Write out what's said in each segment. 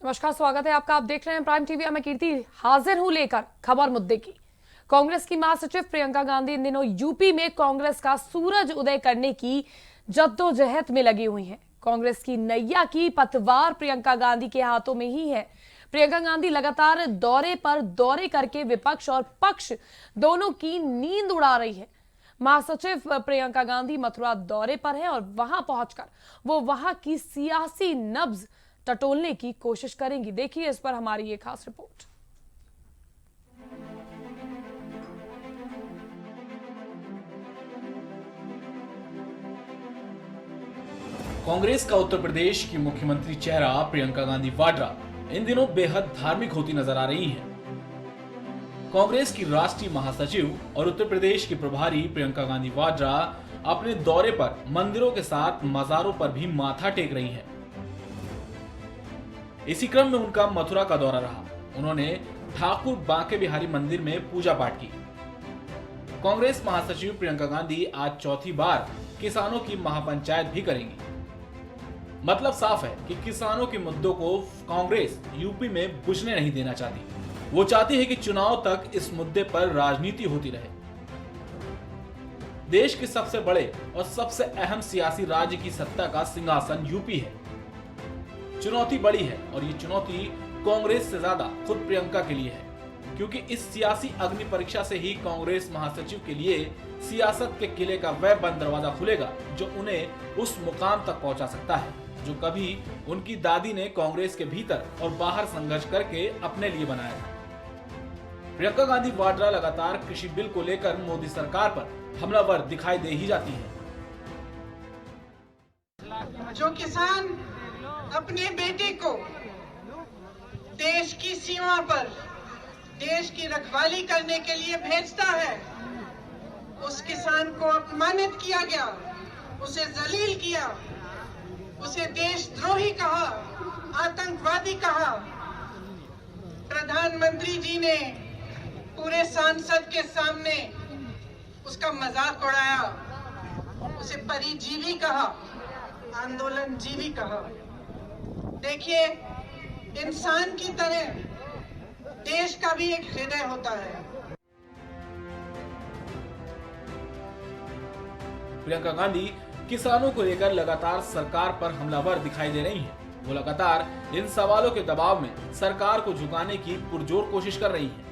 नमस्कार, स्वागत है आपका। आप देख रहे हैं प्राइम टीवी। मैं कीर्ति हाजिर हूं लेकर खबर मुद्दे की। कांग्रेस की महासचिव प्रियंका गांधी इन दिनों यूपी में कांग्रेस का सूरज उदय करने की जद्दोजहद में लगी हुई हैं। कांग्रेस की नैया की पतवार प्रियंका गांधी के हाथों में ही है। प्रियंका गांधी लगातार दौरे पर दौरे करके विपक्ष और पक्ष दोनों की नींद उड़ा रही है। महासचिव प्रियंका गांधी मथुरा दौरे पर है और वहां पहुंचकर वो वहां की सियासी नब्ज टटोलने की कोशिश करेंगी। देखिए इस पर हमारी ये खास रिपोर्ट। कांग्रेस का उत्तर प्रदेश की मुख्यमंत्री चेहरा प्रियंका गांधी वाड्रा इन दिनों बेहद धार्मिक होती नजर आ रही हैं। कांग्रेस की राष्ट्रीय महासचिव और उत्तर प्रदेश की प्रभारी प्रियंका गांधी वाड्रा अपने दौरे पर मंदिरों के साथ मजारों पर भी माथा टेक रही हैं। इसी क्रम में उनका मथुरा का दौरा रहा। उन्होंने ठाकुर बांके बिहारी मंदिर में पूजा पाठ की। कांग्रेस महासचिव प्रियंका गांधी आज चौथी बार किसानों की महापंचायत भी करेंगी। मतलब साफ है कि किसानों के मुद्दों को कांग्रेस यूपी में बुझने नहीं देना चाहती। वो चाहती है कि चुनाव तक इस मुद्दे पर राजनीति होती रहे। देश के सबसे बड़े और सबसे अहम सियासी राज्य की सत्ता का सिंहासन यूपी है। चुनौती बड़ी है और ये चुनौती कांग्रेस से ज्यादा खुद प्रियंका के लिए है, क्योंकि इस सियासी अग्नि परीक्षा से ही कांग्रेस महासचिव के लिए सियासत के किले का वह बंद दरवाजा खुलेगा जो उन्हें उस मुकाम तक पहुंचा सकता है जो कभी उनकी दादी ने कांग्रेस के भीतर और बाहर संघर्ष करके अपने लिए बनाया था। प्रियंका गांधी वाड्रा लगातार कृषि बिल को लेकर मोदी सरकार पर हमलावर दिखाई दे ही जाती है। जो किसान अपने बेटे को देश की सीमा पर देश की रखवाली करने के लिए भेजता है, उस किसान को अपमानित किया गया, उसे जलील किया, उसे देशद्रोही कहा, आतंकवादी कहा। प्रधानमंत्री जी ने पूरे संसद के सामने उसका मजाक उड़ाया, उसे परिजीवी कहा, आंदोलन जीवी कहा। देखिए, इंसान की तरह देश का भी एक हृदय होता है। प्रियंका गांधी किसानों को लेकर लगातार सरकार पर हमलावर दिखाई दे रही हैं। वो लगातार इन सवालों के दबाव में सरकार को झुकाने की पुरजोर कोशिश कर रही हैं।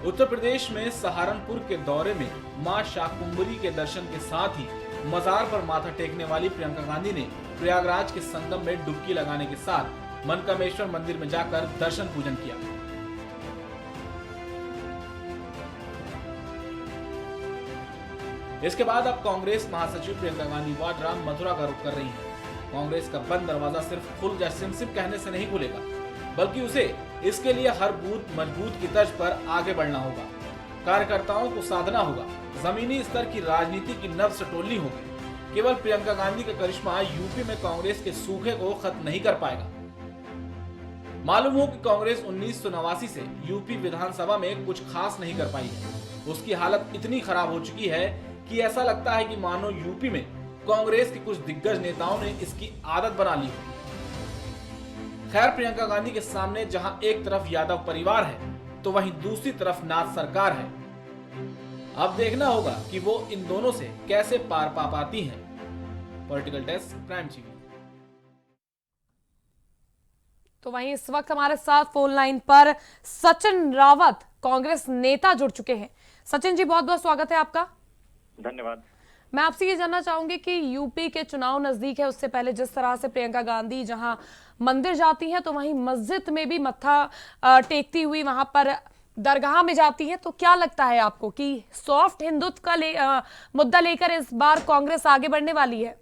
उत्तर प्रदेश में सहारनपुर के दौरे में मां शाकुंभरी के दर्शन के साथ ही मजार पर माथा टेकने वाली प्रियंका गांधी ने प्रयागराज के संगम में डुबकी लगाने के साथ मनकामेश्वर मंदिर में जाकर दर्शन पूजन किया। इसके बाद अब कांग्रेस महासचिव प्रियंका गांधी वाड्रा मथुरा का रुख कर रही हैं। कांग्रेस का बंद दरवाजा सिर्फ खुल या सिम सिम कहने से नहीं खुलेगा, बल्कि उसे इसके लिए हर बूथ मजबूत की तर्ज पर आगे बढ़ना होगा। कार्यकर्ताओं को साधना होगा, जमीनी स्तर की राजनीति की नब्ज टटोलनी होगी। केवल प्रियंका गांधी का करिश्मा यूपी में कांग्रेस के सूखे को खत्म नहीं कर पाएगा। मालूम हो कि कांग्रेस 1989 से यूपी विधानसभा में कुछ खास नहीं कर पाई है। उसकी हालत इतनी खराब हो चुकी है कि ऐसा लगता है कि मानो यूपी में कांग्रेस के कुछ दिग्गज नेताओं ने इसकी आदत बना ली है। खैर, प्रियंका गांधी के सामने जहां एक तरफ यादव परिवार है तो वहीं दूसरी तरफ नाथ सरकार है। अब देखना होगा कि वो इन दोनों से कैसे पार पा पाती हैं। Political desk, prime TV. तो वहीं इस वक्त हमारे साथ फोन लाइन पर सचिन रावत कांग्रेस नेता जुड़ चुके हैं। सचिन जी, बहुत बहुत स्वागत है आपका। धन्यवाद। मैं आपसे ये जानना चाहूंगी कि यूपी के चुनाव नजदीक है, उससे पहले जिस तरह से प्रियंका गांधी जहां मंदिर जाती हैं तो वहीं मस्जिद में भी मत्था टेकती हुई वहां पर दरगाह में जाती हैं, तो क्या लगता है आपको कि सॉफ्ट हिंदुत्व का मुद्दा लेकर इस बार कांग्रेस आगे बढ़ने वाली है?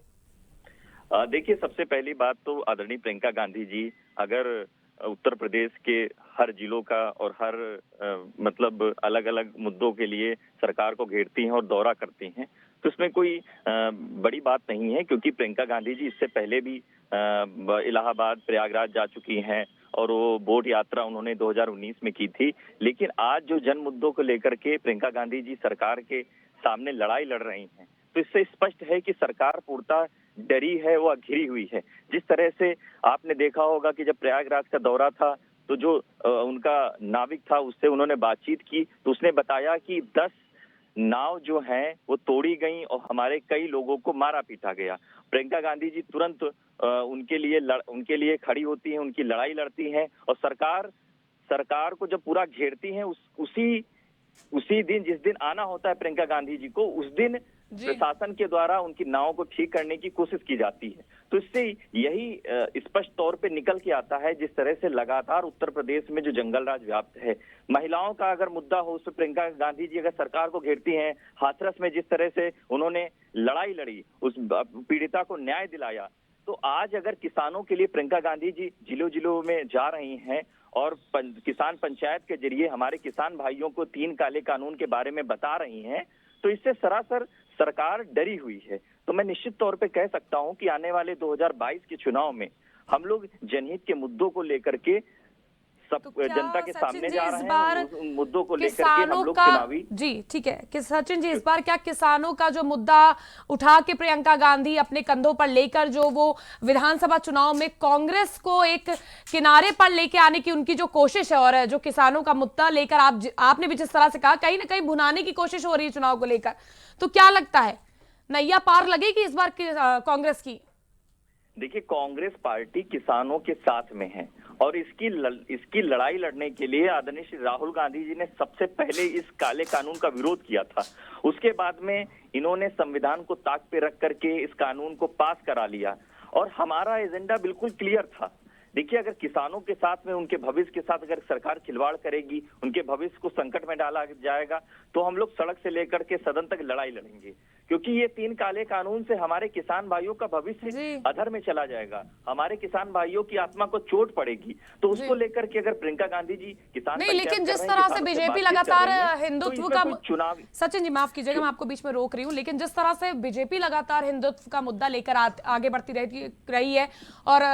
देखिए, सबसे पहली बात तो आदरणीय प्रियंका गांधी जी अगर उत्तर प्रदेश के हर जिलों का और हर मतलब अलग अलग मुद्दों के लिए सरकार को घेरती हैं और दौरा करती हैं, तो इसमें कोई बड़ी बात नहीं है, क्योंकि प्रियंका गांधी जी इससे पहले भी इलाहाबाद, प्रयागराज जा चुकी हैं और वो बोट यात्रा उन्होंने 2019 में की थी। लेकिन आज जो जन मुद्दों को लेकर के प्रियंका गांधी जी सरकार के सामने लड़ाई लड़ रही हैं, तो इससे स्पष्ट है कि सरकार पूर्णतः डरी है, वह घिरी हुई है। जिस तरह से आपने देखा होगा कि जब प्रयागराज का दौरा था तो जो उनका नाविक था उससे उन्होंने बातचीत की तो उसने बताया कि 10 नाव जो हैं वो तोड़ी गई और हमारे कई लोगों को मारा पीटा गया। प्रियंका गांधी जी तुरंत उनके लिए खड़ी होती हैं, उनकी लड़ाई लड़ती हैं और सरकार को जब पूरा घेरती हैं उसी दिन जिस दिन आना होता है प्रियंका गांधी जी को, उस दिन प्रशासन के द्वारा उनकी नाव को ठीक करने की कोशिश की जाती है। तो इससे यही स्पष्ट तौर पे निकल के आता है जिस तरह से लगातार उत्तर प्रदेश में जो जंगल राज व्याप्त है, महिलाओं का अगर मुद्दा हो उस पर प्रियंका गांधी जी अगर सरकार को घेरती हैं, हाथरस में जिस तरह से उन्होंने लड़ाई लड़ी, उस पीड़िता को न्याय दिलाया, तो आज अगर किसानों के लिए प्रियंका गांधी जी जिलों जिलों में जा रही हैं और किसान पंचायत के जरिए हमारे किसान भाइयों को 3 काले कानून के बारे में बता रही हैं, तो इससे सरासर सरकार डरी हुई है। तो मैं निश्चित तौर पे कह सकता हूं कि आने वाले 2022 के चुनाव में हम लोग जनहित के मुद्दों को लेकर के सब जनता के सामने जा रहे हैं, उन मुद्दों को लेकर के हम लोग चुनावी। जी ठीक है कि सचिन जी, इस बार क्या किसानों का जो मुद्दा उठा के प्रियंका गांधी अपने कंधों पर लेकर जो वो विधानसभा चुनाव में कांग्रेस को एक किनारे पर लेके आने की उनकी जो कोशिश है और जो किसानों का मुद्दा लेकर आपने भी जिस तरह से कहा कहीं ना कहीं भुनाने की कोशिश हो रही है चुनाव को लेकर, तो क्या लगता है नैया पार लगेगी इस बार कांग्रेस की? देखिए, कांग्रेस पार्टी किसानों के साथ में है और इसकी लड़ाई लड़ने के लिए आदरणीय श्री राहुल गांधी जी ने सबसे पहले इस काले कानून का विरोध किया था। उसके बाद में इन्होंने संविधान को ताक पे रख करके इस कानून को पास करा लिया और हमारा एजेंडा बिल्कुल क्लियर था। देखिए, अगर किसानों के साथ में उनके भविष्य के साथ अगर सरकार खिलवाड़ करेगी, उनके भविष्य को संकट में डाला जाएगा, तो हम लोग सड़क से लेकर के सदन तक लड़ाई लड़ेंगे, क्योंकि ये 3 काले कानून से हमारे किसान भाइयों का भविष्य अधर में चला जाएगा, हमारे किसान भाइयों की आत्मा को चोट पड़ेगी। तो उसको लेकर के अगर प्रियंका गांधी जी किसान नहीं, लेकिन जिस तरह से बीजेपी लगातार हिंदुत्व का चुनावी, सचिन जी माफ कीजिएगा मैं आपको बीच में रोक रही हूँ, लेकिन जिस तरह से बीजेपी लगातार हिंदुत्व का मुद्दा लेकर आगे बढ़ती रही है और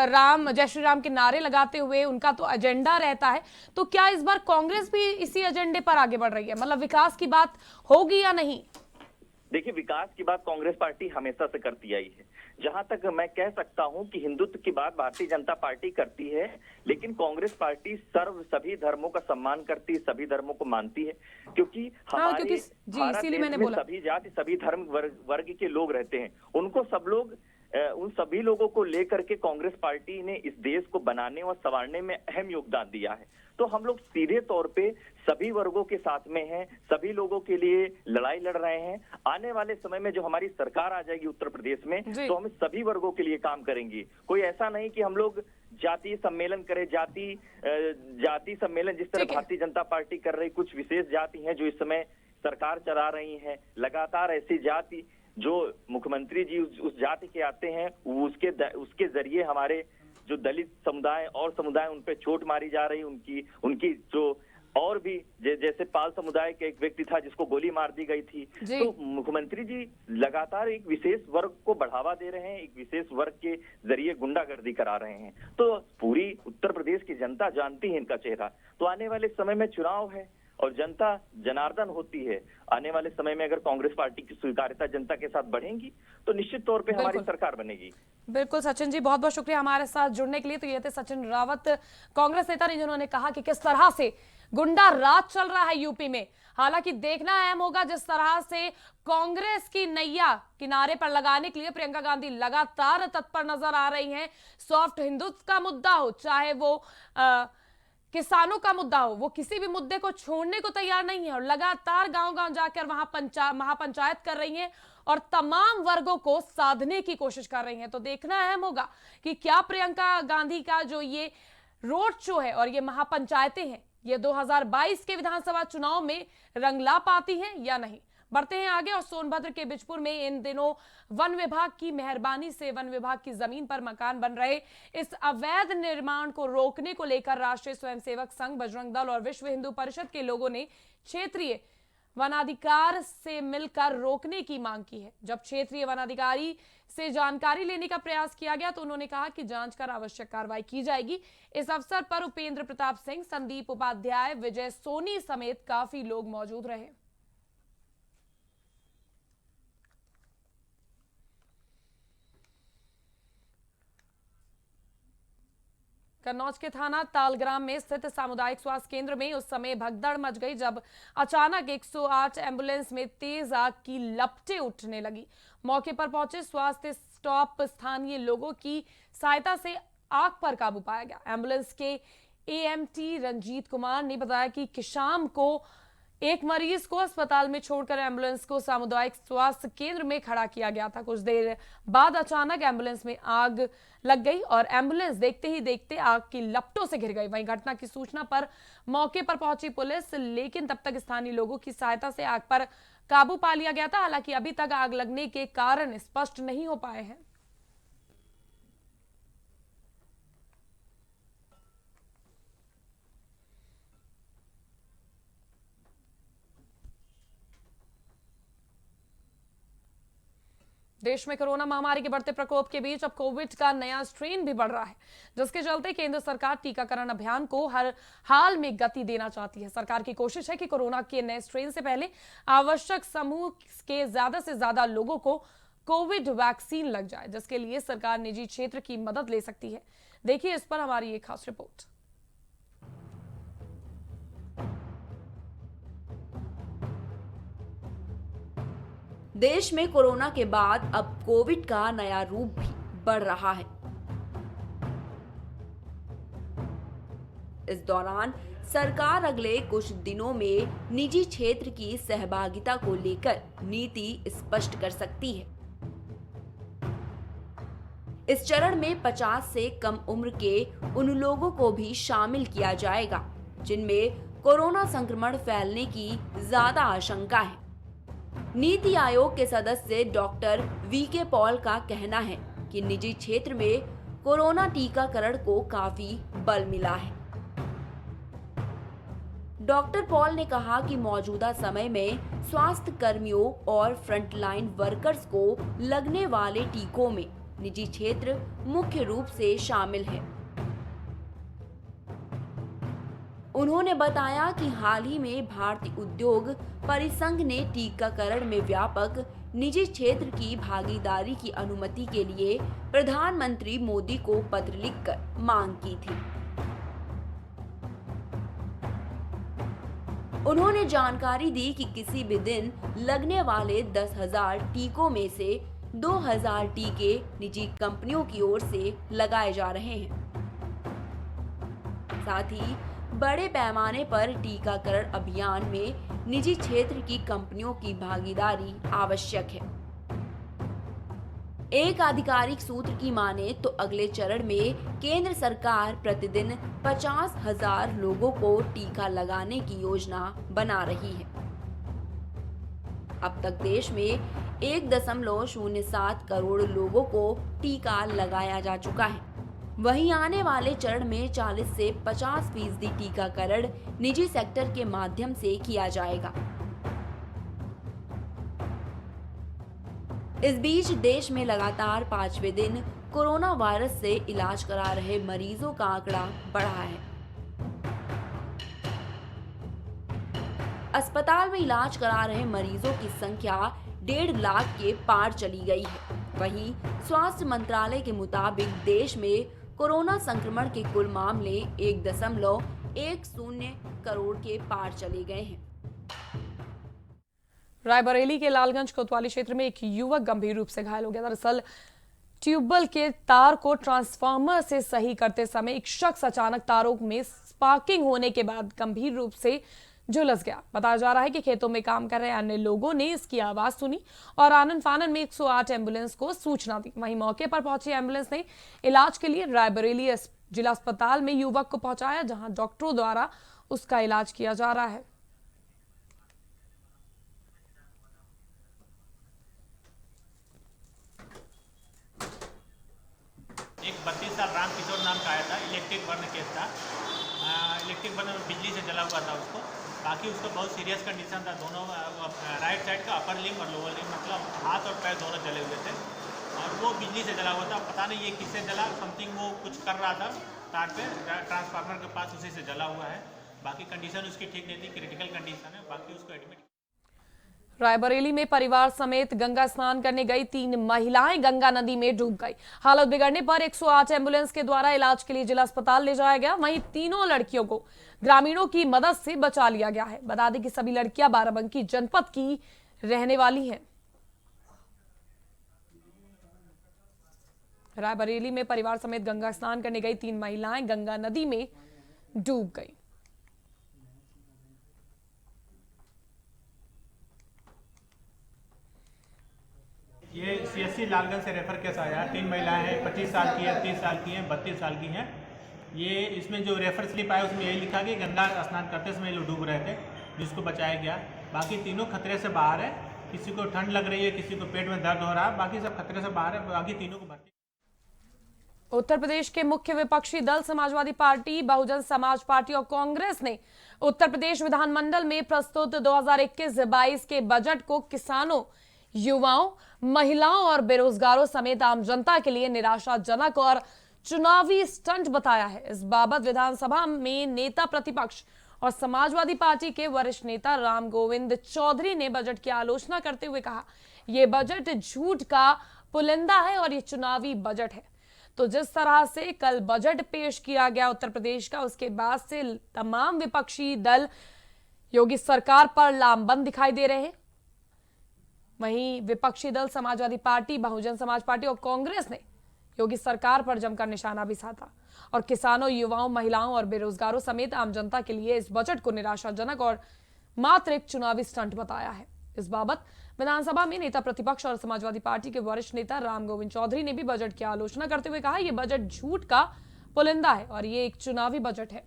जय श्री राम के नारे लगाते हुए उनका तो एजेंडा रहता है, तो क्या इस बार कांग्रेस भी इसी एजेंडे पर आगे बढ़ रही है? मतलब विकास की बात होगी या नहीं? देखिए, विकास की बात कांग्रेस पार्टी हमेशा से करती आई है। जहां तक मैं कह सकता हूं कि हिंदुत्व की बात भारतीय जनता पार्टी करती है, लेकिन कांग्रेस पार्टी सभी धर्मों का सम्मान करती है, सभी धर्मों को मानती है, क्योंकि हमारे भारत देश में सभी जाति सभी धर्म वर्ग के लोग रहते हैं। उन सभी लोगों को लेकर के कांग्रेस पार्टी ने इस देश को बनाने और संवारने में अहम योगदान दिया है। तो हम लोग सीधे तौर पे सभी वर्गों के साथ में हैं, सभी लोगों के लिए लड़ाई लड़ रहे हैं। आने वाले समय में जो हमारी सरकार आ जाएगी उत्तर प्रदेश में, तो हम सभी वर्गों के लिए काम करेंगे। कोई ऐसा नहीं कि हम लोग जातीय सम्मेलन करें, जाति सम्मेलन जिस तरह भारतीय जनता पार्टी कर रही, कुछ विशेष जाति हैं जो इस समय सरकार चला रही हैं। लगातार ऐसी जाति जो मुख्यमंत्री जी उस जाति के आते हैं, उसके जरिए हमारे जो दलित समुदाय और समुदाय उन पे चोट मारी जा रही, उनकी जो और भी जैसे पाल समुदाय के एक व्यक्ति था जिसको गोली मार दी गई थी। तो मुख्यमंत्री जी लगातार एक विशेष वर्ग को बढ़ावा दे रहे हैं, एक विशेष वर्ग के जरिए गुंडागर्दी करा रहे हैं। तो पूरी उत्तर प्रदेश की जनता जानती है इनका चेहरा। तो आने वाले समय में चुनाव है और जनता जनार्दन होती है। आने वाले समय में अगर कांग्रेस पार्टी की स्वीकार्यता जनता के साथ बढ़ेगी तो निश्चित तौर पे हमारी सरकार बनेगी। बिल्कुल सचिन जी, बहुत बहुत शुक्रिया हमारे साथ जुड़ने के लिए। तो ये थे सचिन रावत, कांग्रेस नेता, जिन्होंने कहा कि किस तरह से गुंडा राज चल रहा है यूपी में। हालांकि देखना अहम होगा जिस तरह से कांग्रेस की नैया किनारे पर लगाने के लिए प्रियंका गांधी लगातार तत्पर नजर आ रही हैं। सॉफ्ट हिंदुत्व का मुद्दा हो, चाहे वो किसानों का मुद्दा हो, वो किसी भी मुद्दे को छोड़ने को तैयार नहीं है और लगातार गांव-गांव जाकर वहां महापंचायत कर रही हैं और तमाम वर्गों को साधने की कोशिश कर रही हैं। तो देखना अहम होगा कि क्या प्रियंका गांधी का जो ये रोड शो है और ये महापंचायतें हैं, ये 2022 के विधानसभा चुनाव में रंग ला पाती हैं या नहीं। बढ़ते हैं आगे और सोनभद्र के बिजपुर में इन दिनों वन विभाग की मेहरबानी से वन विभाग की जमीन पर मकान बन रहे इस अवैध निर्माण को रोकने को लेकर राष्ट्रीय स्वयंसेवक संघ, बजरंग दल और विश्व हिंदू परिषद के लोगों ने क्षेत्रीय वनाधिकार से मिलकर रोकने की मांग की है। जब क्षेत्रीय वनाधिकारी से जानकारी लेने का प्रयास किया गया तो उन्होंने कहा कि जांच कर आवश्यक कार्रवाई की जाएगी। इस अवसर पर उपेंद्र प्रताप सिंह, संदीप उपाध्याय, विजय सोनी समेत काफी लोग मौजूद रहे। कन्नौज के थाना तालग्राम में स्थित सामुदायिक स्वास्थ्य केंद्र में उस समय भगदड़ मच गई जब अचानक 108 एम्बुलेंस में तेज आग की लपटें उठने लगी। मौके पर पहुंचे स्वास्थ्य स्टाफ स्थानीय लोगों की सहायता से आग पर काबू पाया गया। एम्बुलेंस के एएमटी रंजीत कुमार ने बताया कि शाम को एक मरीज को अस्पताल में छोड़कर एम्बुलेंस को सामुदायिक स्वास्थ्य केंद्र में खड़ा किया गया था। कुछ देर बाद अचानक एम्बुलेंस में आग लग गई और एम्बुलेंस देखते ही देखते आग की लपटों से घिर गई। वहीं घटना की सूचना पर मौके पर पहुंची पुलिस, लेकिन तब तक स्थानीय लोगों की सहायता से आग पर काबू पा लिया गया था। हालांकि अभी तक आग लगने के कारण स्पष्ट नहीं हो पाए हैं। देश में कोरोना महामारी के बढ़ते प्रकोप के बीच अब कोविड का नया स्ट्रेन भी बढ़ रहा है, जिसके चलते केंद्र सरकार टीकाकरण अभियान को हर हाल में गति देना चाहती है। सरकार की कोशिश है कि कोरोना के नए स्ट्रेन से पहले आवश्यक समूह के ज्यादा से ज्यादा लोगों को कोविड वैक्सीन लग जाए, जिसके लिए सरकार निजी क्षेत्र की मदद ले सकती है। देखिए इस पर हमारी एक खास रिपोर्ट। देश में कोरोना के बाद अब कोविड का नया रूप भी बढ़ रहा है। इस दौरान सरकार अगले कुछ दिनों में निजी क्षेत्र की सहभागिता को लेकर नीति स्पष्ट कर सकती है। इस चरण में 50 से कम उम्र के उन लोगों को भी शामिल किया जाएगा जिनमें कोरोना संक्रमण फैलने की ज्यादा आशंका है। नीति आयोग के सदस्य डॉक्टर वीके पॉल का कहना है कि निजी क्षेत्र में कोरोना टीकाकरण को काफी बल मिला है। डॉक्टर पॉल ने कहा कि मौजूदा समय में स्वास्थ्य कर्मियों और फ्रंटलाइन वर्कर्स को लगने वाले टीकों में निजी क्षेत्र मुख्य रूप से शामिल है। उन्होंने बताया कि हाल ही में भारतीय उद्योग परिसंघ ने टीकाकरण में व्यापक निजी क्षेत्र की भागीदारी की अनुमति के लिए प्रधानमंत्री मोदी को पत्र लिखकर मांग की थी। उन्होंने जानकारी दी कि किसी भी दिन लगने वाले 10,000 टीकों में से 2,000 टीके निजी कंपनियों की ओर से लगाए जा रहे हैं। साथ ही बड़े पैमाने पर टीकाकरण अभियान में निजी क्षेत्र की कंपनियों की भागीदारी आवश्यक है। एक आधिकारिक सूत्र की माने तो अगले चरण में केंद्र सरकार प्रतिदिन 50,000 लोगों को टीका लगाने की योजना बना रही है। अब तक देश में 1.07 करोड़ लोगों को टीका लगाया जा चुका है। वहीं आने वाले चरण में 40 से 50% टीकाकरण निजी सेक्टर के माध्यम से किया जाएगा। इस बीच देश में लगातार 5वें दिन कोरोना वायरस से इलाज करा रहे मरीजों का आंकड़ा बढ़ा है। अस्पताल में इलाज करा रहे मरीजों की संख्या 1.5 लाख के पार चली गई है। वहीं स्वास्थ्य मंत्रालय के मुताबिक देश में कोरोना संक्रमण के कुल मामले 1.10 करोड़ के पार चले गए हैं। रायबरेली के लालगंज कोतवाली क्षेत्र में एक युवक गंभीर रूप से घायल हो गया। दरअसल ट्यूबवेल के तार को ट्रांसफार्मर से सही करते समय एक शख्स अचानक तारों में स्पार्किंग होने के बाद गंभीर रूप से झुलस गया। बताया जा रहा है कि खेतों में काम कर रहे अन्य लोगों ने इसकी आवाज सुनी और आनन फानन में 108 एम्बुलेंस को सूचना दी। वहीं मौके पर पहुंची एम्बुलेंस ने इलाज के लिए रायबरेली जिला अस्पताल में युवक को पहुंचाया, जहां डॉक्टरों द्वारा उसका इलाज किया जा रहा है। एक 32 साल राम किशोर नाम का आया था। इलेक्ट्रिक बर्न केस था। इलेक्ट्रिक बर्न बिजली से जला हुआ था उसको। बाकी उसको बहुत सीरियस कंडीशन था। दोनों राइट साइड का अपर लिम्ब और लोअर लिम्ब, मतलब हाथ और पैर दोनों जले हुए थे और वो बिजली से जला हुआ था। पता नहीं ये किससे जला, समथिंग वो कुछ कर रहा था तार पे, ट्रांसफार्मर के पास, उसी से जला हुआ है। बाकी कंडीशन उसकी ठीक नहीं थी, क्रिटिकल कंडीशन है। बाकी उसको एडमिट। रायबरेली में परिवार समेत गंगा स्नान करने गई 3 महिलाएं गंगा नदी में डूब गई। हालत बिगड़ने पर 108 एम्बुलेंस के द्वारा इलाज के लिए जिला अस्पताल ले जाया गया। वहीं तीनों लड़कियों को ग्रामीणों की मदद से बचा लिया गया है। बता दें कि सभी लड़कियां बाराबंकी जनपद की रहने वाली हैं। रायबरेली में परिवार समेत गंगा स्नान करने गई 3 महिलाएं गंगा नदी में डूब गई। ये CSC लालगंज से रेफर केस आया है। 3 महिलाएं हैं, 25 साल की है, 30 साल की हैं, 32 साल की हैं। ये इसमें जो रेफर स्लिप आया उसमें यही लिखा कि गंगा स्नान करते समय लोग डूब रहे थे, जिसको बचाया गया। बाकी तीनों खतरे से बाहर है। किसी को ठंड लग रही है, किसी को पेट में दर्द हो रहा है, बाकी सब खतरे से बाहर है। बाकी तीनों को भर्ती। उत्तर प्रदेश के मुख्य विपक्षी दल समाजवादी पार्टी, बहुजन समाज पार्टी और कांग्रेस ने उत्तर प्रदेश विधानमंडल में प्रस्तुत 2021-22 के बजट को किसानों, युवाओं, महिलाओं और बेरोजगारों समेत आम जनता के लिए निराशाजनक और चुनावी स्टंट बताया है। इस बाबत विधानसभा में नेता प्रतिपक्ष और समाजवादी पार्टी के वरिष्ठ नेता राम गोविंद चौधरी ने बजट की आलोचना करते हुए कहा, यह बजट झूठ का पुलिंदा है और यह चुनावी बजट है। तो जिस तरह से कल बजट पेश किया गया उत्तर प्रदेश का, उसके बाद से तमाम विपक्षी दल योगी सरकार पर लामबंद दिखाई दे रहे हैं। वहीं विपक्षी दल समाजवादी पार्टी, बहुजन समाज पार्टी और कांग्रेस ने योगी सरकार पर जमकर निशाना भी साधा और किसानों, युवाओं, महिलाओं और बेरोजगारों समेत आम जनता के लिए इस बजट को निराशाजनक और मात्र एक चुनावी स्टंट बताया है। इस बाबत विधानसभा में नेता प्रतिपक्ष और समाजवादी पार्टी के वरिष्ठ नेता राम गोविंद चौधरी ने भी बजट की आलोचना करते हुए कहा, यह बजट झूठ का पुलिंदा है और यह एक चुनावी बजट है।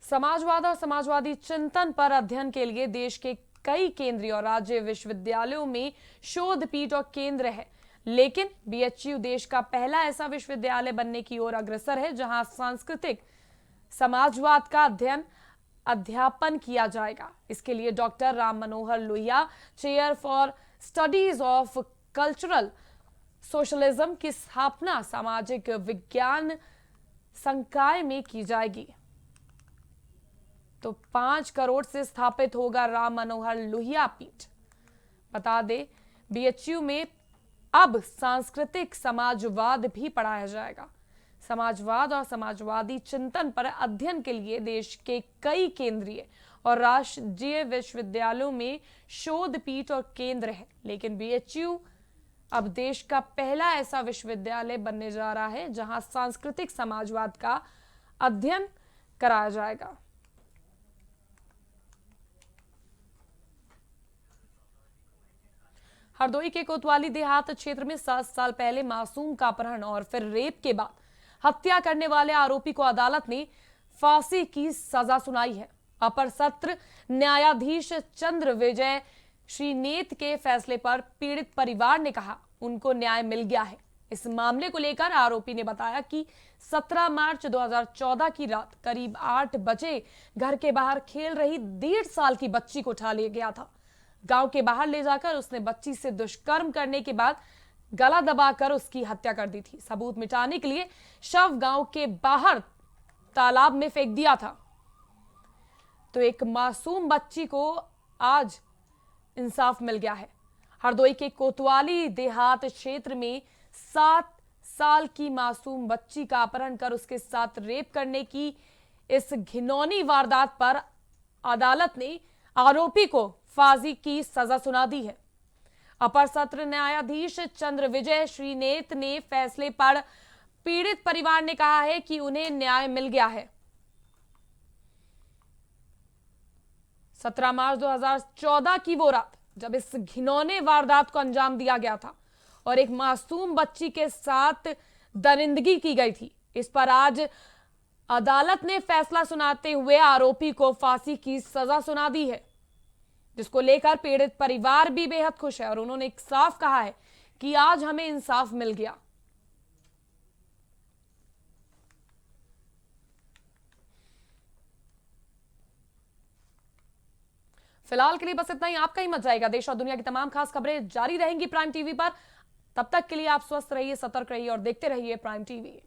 समाजवाद और समाजवादी चिंतन पर अध्ययन के लिए देश के कई केंद्रीय और राज्य विश्वविद्यालयों में शोध पीठ और केंद्र है, लेकिन BHU देश का पहला ऐसा विश्वविद्यालय बनने की ओर अग्रसर है जहां सांस्कृतिक समाजवाद का अध्यापन किया जाएगा। इसके लिए doctor Ram Manohar Lohia chair for studies of cultural socialism की स्थापना सामाजिक विज्ञान संकाय में की जाएगी। तो 5 करोड़ से स्थापित होगा राम मनोहर लोहिया पीठ। बता दें, BHU में अब सांस्कृतिक समाजवाद भी पढ़ाया जाएगा। समाजवाद और समाजवादी चिंतन पर अध्ययन के लिए देश के कई केंद्रीय और राष्ट्रीय विश्वविद्यालयों में शोध पीठ और केंद्र है, लेकिन BHU अब देश का पहला ऐसा विश्वविद्यालय बनने जा रहा है जहां सांस्कृतिक समाजवाद का अध्ययन कराया जाएगा। हरदोई के कोतवाली देहात क्षेत्र में 7 साल पहले मासूम का अपहरण और फिर रेप के बाद हत्या करने वाले आरोपी को अदालत ने फांसी की सजा सुनाई है। अपर सत्र न्यायाधीश चंद्र विजय श्रीनेत के फैसले पर पीड़ित परिवार ने कहा, उनको न्याय मिल गया है। इस मामले को लेकर आरोपी ने बताया कि 17 मार्च 2014 की रात करीब 8 बजे घर के बाहर खेल रही 1.5 साल की बच्ची को उठा लिया गया था। गांव के बाहर ले जाकर उसने बच्ची से दुष्कर्म करने के बाद गला दबाकर उसकी हत्या कर दी थी। सबूत मिटाने के लिए शव गांव के बाहर तालाब में फेंक दिया था। तो एक मासूम बच्ची को आज इंसाफ मिल गया है। हरदोई के कोतवाली देहात क्षेत्र में 7 साल की मासूम बच्ची का अपहरण कर उसके साथ रेप करने की इस घिनौनी वारदात पर अदालत ने आरोपी को फांसी की सजा सुना दी है। अपर सत्र न्यायाधीश चंद्र विजय श्रीनेत ने फैसले पर पीड़ित परिवार ने कहा है कि उन्हें न्याय मिल गया है। 17 मार्च 2014 की वो रात जब इस घिनौने वारदात को अंजाम दिया गया था और एक मासूम बच्ची के साथ दरिंदगी की गई थी, इस पर आज अदालत ने फैसला सुनाते हुए आरोपी को फांसी की सजा सुना दी है, जिसको लेकर पीड़ित परिवार भी बेहद खुश है और उन्होंने एक साफ कहा है कि आज हमें इंसाफ मिल गया। फिलहाल के लिए बस इतना ही। आपका ही मत जाएगा। देश और दुनिया की तमाम खास खबरें जारी रहेंगी प्राइम टीवी पर। तब तक के लिए आप स्वस्थ रहिए, सतर्क रहिए और देखते रहिए प्राइम टीवी।